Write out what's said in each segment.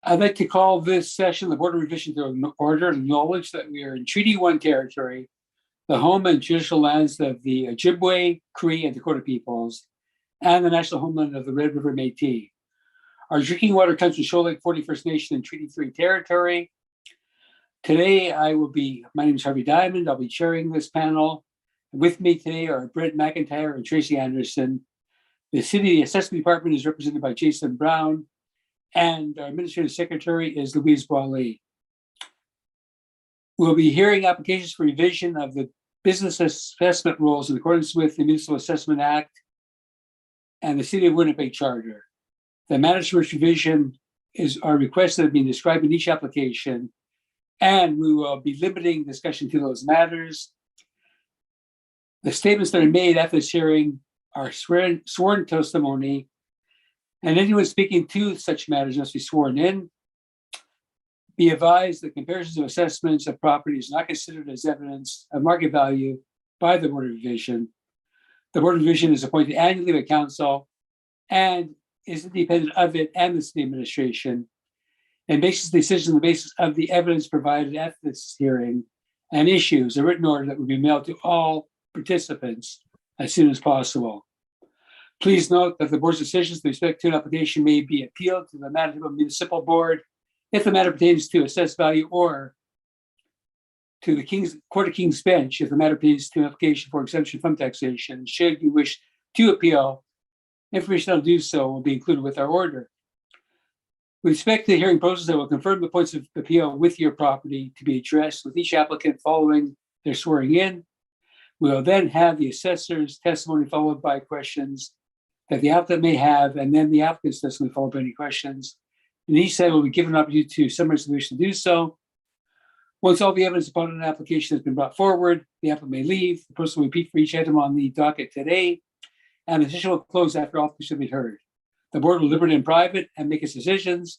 I'd like to call this session the Board of Revision to order and acknowledge that we are in Treaty 1 territory, the home and judicial lands of the Ojibwe, Cree, and Dakota peoples, and the national homeland of the Red River Métis. Our drinking water comes from Shoal Lake 41st Nation in Treaty 3 territory. Today, my name is Harvey Diamond. I'll be chairing this panel. With me today are Brent McIntyre and Tracy Anderson. The City Assessment Department is represented by Jason Brown, and our Administrative Secretary is Louise Boilly. We'll be hearing applications for revision of the business assessment rules in accordance with the Municipal Assessment Act and the City of Winnipeg Charter. The matters for revision are requests that have been described in each application, and we will be limiting discussion to those matters. The statements that are made at this hearing are sworn testimony, and anyone speaking to such matters must be sworn in. Be advised that comparisons of assessments of property is not considered as evidence of market value by the Board of Revision. The Board of Revision is appointed annually by Council and is independent of it and the City Administration, and makes its decision on the basis of the evidence provided at this hearing and issues a written order that will be mailed to all participants as soon as possible. Please note that the board's decisions with respect to an application may be appealed to the Manitoba Municipal Board if the matter pertains to assessed value, or to the Court of King's Bench if the matter pertains to an application for exemption from taxation. Should you wish to appeal, information on do so will be included with our order. With respect to the hearing process, I will confirm the points of appeal with your property to be addressed with each applicant following their swearing in. We will then have the assessor's testimony followed by questions that the applicant may have, and then the applicant's testimony followed by any questions. And each side will be given an opportunity to summarize the wish to do so. Once all the evidence upon an application has been brought forward, the applicant may leave. The person will repeat for each item on the docket today, and the session will close after all questions have been heard. The board will deliberate in private and make its decisions,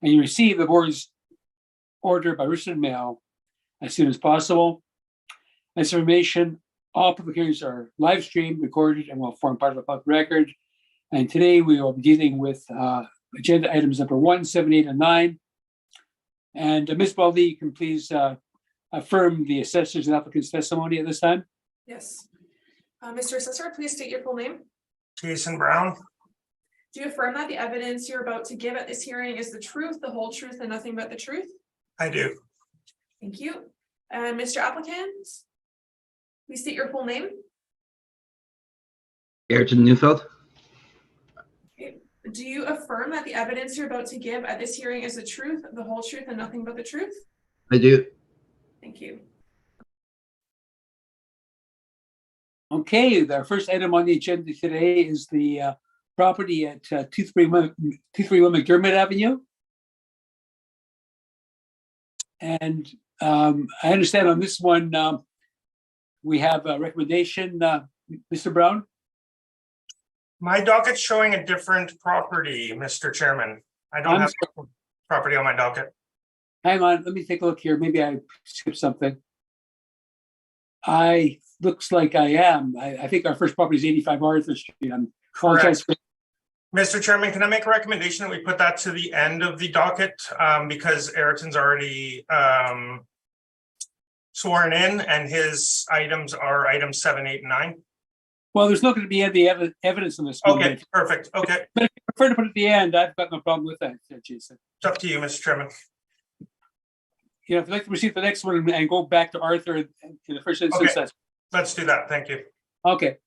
and you receive the board's order by written mail as soon as possible. As information, all public hearings are live streamed, recorded, and will form part of a public record. And today we will be dealing with agenda items number 1, 7, 8, and 9. And Ms. Baldi, you can please affirm the assessor's and applicant's testimony at this time. Yes. Mr. Assessor, please state your full name. Jason Brown. Do you affirm that the evidence you're about to give at this hearing is the truth, the whole truth, and nothing but the truth? I do. Thank you. And Mr. Applicant, please state your full name. Ayrton Neufeld. Okay. Do you affirm that the evidence you're about to give at this hearing is the truth, the whole truth, and nothing but the truth? I do. Thank you. Okay, our first item on the agenda today is the property at 231 McDermott Avenue. And I understand on this one, we have a recommendation, Mr. Brown. My docket's showing a different property, Mr. Chairman. I don't have property on my docket. Hang on, let me take a look here. Maybe I skipped something. Looks like I am. I think our first property is 85 Arthur Street. I'm apologize for. Mr. Chairman, can I make a recommendation that we put that to the end of the docket because Ayrton's already sworn in and his items are items 7, 8, and 9? Well, there's not going to be any evidence on this one. Okay, perfect. Okay. But if you prefer to put it at the end, I've got no problem with that, Jason. It's up to you, Mr. Chairman. You know, if you'd like to proceed to the next one and go back to Arthur in the first instance. Okay. Let's do that. Thank you. Okay.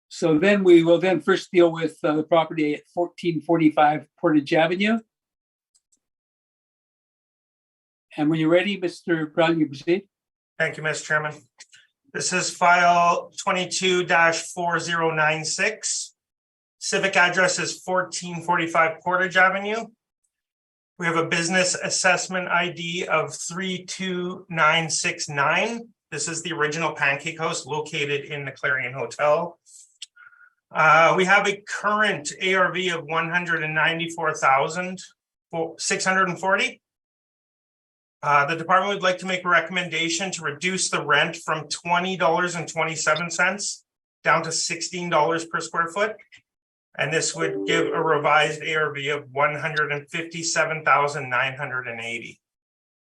So then we will then first deal with the property at 1445 Portage Avenue. And when you're ready, Mr. Brown, you proceed. Thank you, Mr. Chairman. This is file 22-4096. Civic address is 1445 Portage Avenue. We have a business assessment ID of 32969. This is the original Pancake House located in the Clarion Hotel. We have a current ARV of 194,640. The department would like to make a recommendation to reduce the rent from $20.27 down to $16 per square foot. And this would give a revised ARV of 157,980.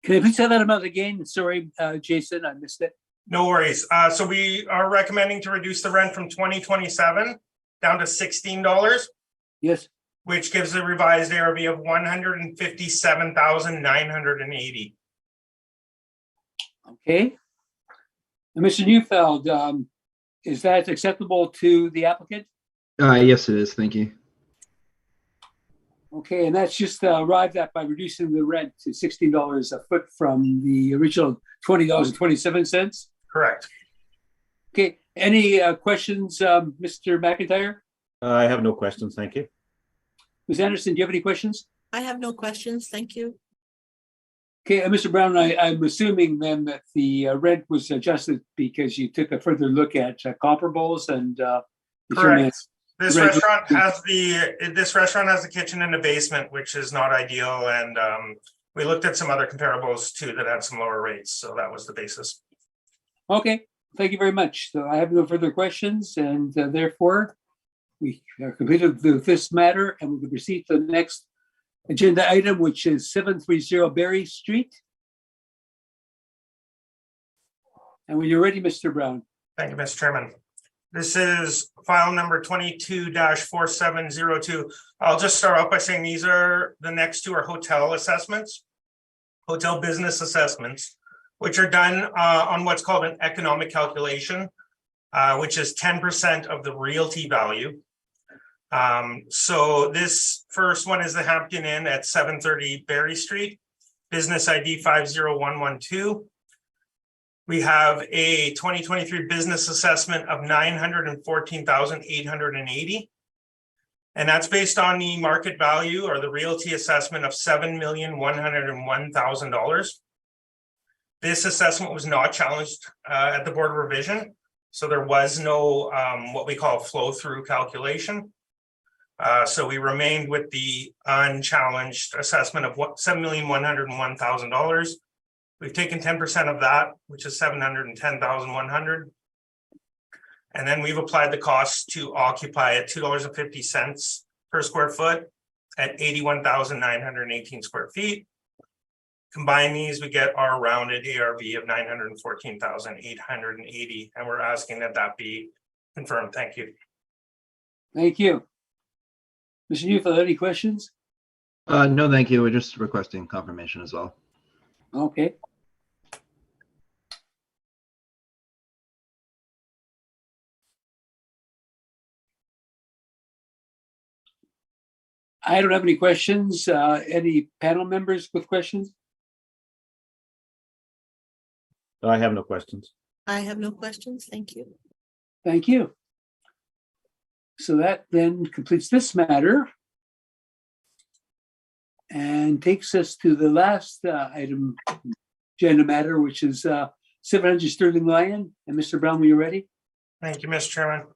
Can I please have that amount again? Sorry, Jason, I missed it. No worries. So we are recommending to reduce the rent from $20.27 down to $16, Yes. which gives a revised ARV of 157,980. Okay. And Mr. Neufeld, is that acceptable to the applicant? Yes, it is. Thank you. Okay, and that's just arrived at by reducing the rent to $16 a foot from the original $20.27. Correct. Okay, any questions, Mr. McIntyre? I have no questions, thank you. Ms. Anderson, do you have any questions? I have no questions. Thank you. Okay, Mr. Brown, I'm assuming then that the rent was adjusted because you took a further look at comparables and determined. Correct. This Right. restaurant has the kitchen in the basement, which is not ideal. And we looked at some other comparables too that had some lower rates. So that was the basis. Okay, thank you very much. So I have no further questions, and therefore we are completed with this matter, and we can proceed to the next agenda item, which is 730 Berry Street. And when you're ready, Mr. Brown. Thank you, Mr. Chairman. This is file number 22-4702. I'll just start off by saying the next two are hotel assessments, hotel business assessments, which are done on what's called an economic calculation, which is 10% of the realty value. So this first one is the Hampton Inn at 730 Berry Street, business ID 50112. We have a 2023 business assessment of $914,880. And that's based on the market value or the realty assessment of $7,101,000. This assessment was not challenged at the Board of Revision. So there was no what we call flow-through calculation. So we remained with the unchallenged assessment of $7,101,000. We've taken 10% of that, which is $710,100. And then we've applied the cost to occupy at $2.50 per square foot at 81,918 square feet. Combine these, we get our rounded ARV of 914,880, and we're asking that that be confirmed. Thank you. Thank you. Mr. Neufeld, any questions? No, thank you. We're just requesting confirmation as well. Okay. I don't have any questions. Any panel members with questions? I have no questions. I have no questions. Thank you. Thank you. So that then completes this matter and takes us to the last item, agenda matter, which is 700 Sterling Lion. And Mr. Brown, when you're ready. Thank you, Mr. Chairman.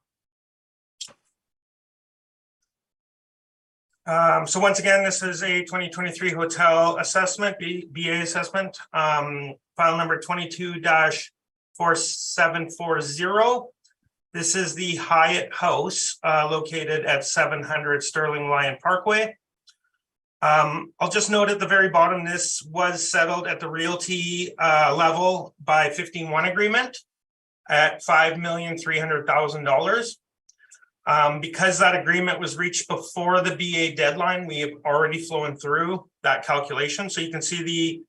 So once again, this is a 2023 hotel assessment, BA assessment, file number 22-4740. This is the Hyatt House located at 700 Sterling Lion Parkway. I'll just note at the very bottom, this was settled at the realty level by 15-1 agreement at $5,300,000. Because that agreement was reached before the BA deadline, we have already flown through that calculation. So you can see the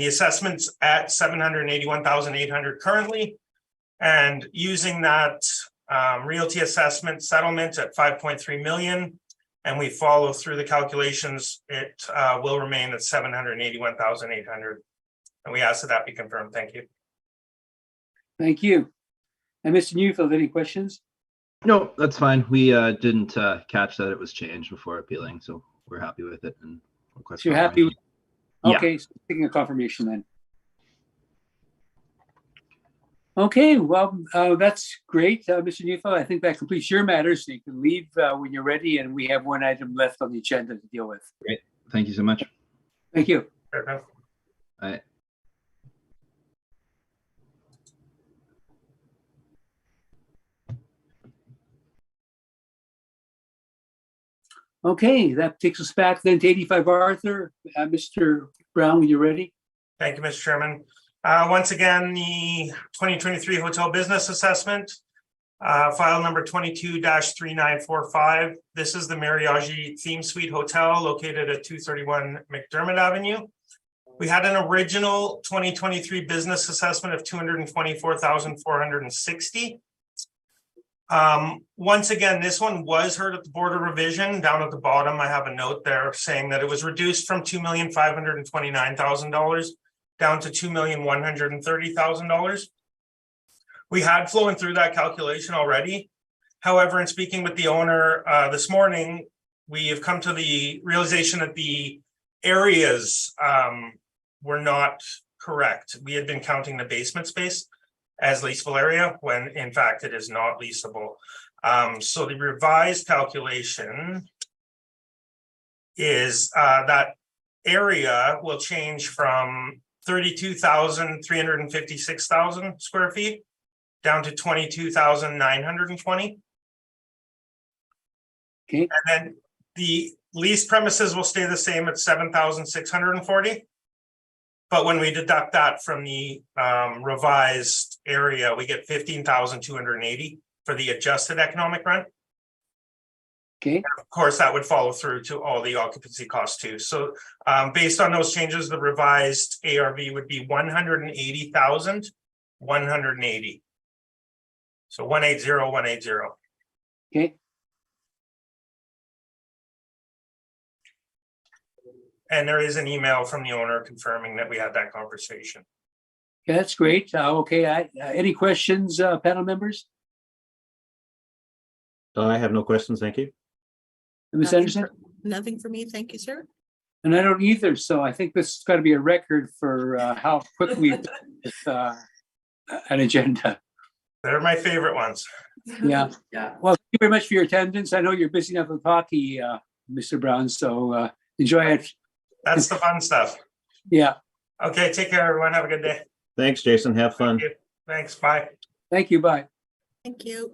assessments at $781,800 currently, and using that realty assessment settlement at 5.3 million, and we follow through the calculations, it will remain at 781,800. And we ask that that be confirmed. Thank you. Thank you. And Mr. Neufeld, any questions? No, that's fine. We didn't catch that it was changed before appealing, so we're happy with it. And request So you're happy with? Yeah. Okay, so taking a confirmation then. Okay, well, that's great, Mr. Neufeld. I think that completes your matter, so you can leave when you're ready, and we have one item left on the agenda to deal with. Great. Thank you so much. Thank you. Fair enough. All right. Okay, that takes us back then to 85 Arthur. Mr. Brown, when you're ready. Thank you, Mr. Chairman. Once again, the 2023 hotel business assessment, file number 22-3945. This is the Mariage Theme Suite Hotel located at 231 McDermott Avenue. We had an original 2023 business assessment of 224,460. Once again, this one was heard at the Board of Revision. Down at the bottom, I have a note there saying that it was reduced from $2,529,000 down to $2,130,000. We had flown through that calculation already. However, in speaking with the owner this morning, we have come to the realization that the areas were not correct. We had been counting the basement space as leasable area when in fact it is not leasable. So the revised calculation is that area will change from 32,356,000 square feet down to 22,920. Okay. And then the lease premises will stay the same at 7,640. But when we deduct that from the revised area, we get 15,280 for the adjusted economic rent. Okay. And of course, that would follow through to all the occupancy costs too. So based on those changes, the revised ARV would be 180,180. So 180,180. Okay. And there is an email from the owner confirming that we had that conversation. Yeah, that's great. Okay. Any questions, panel members? I have no questions. Thank you. Ms. Nothing Anderson? for- Nothing for me. Thank you, sir. And I don't either. So I think this has got to be a record for how quick we've done with an agenda. They're my favorite ones. Yeah. Yeah. Well, thank you very much for your attendance. I know you're busy enough with hockey, Mr. Brown. So enjoy it. That's the fun stuff. Yeah. Okay, take care, everyone. Have a good day. Thanks, Jason. Have fun. Thank you. Thanks. Bye. Thank you. Bye. Thank you.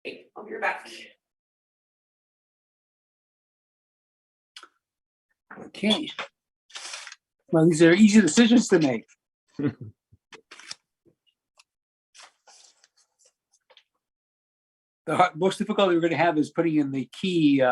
Okay, I'll be right back. Okay. Well, these are easy decisions to make. The most difficulty we're going to have is putting in the key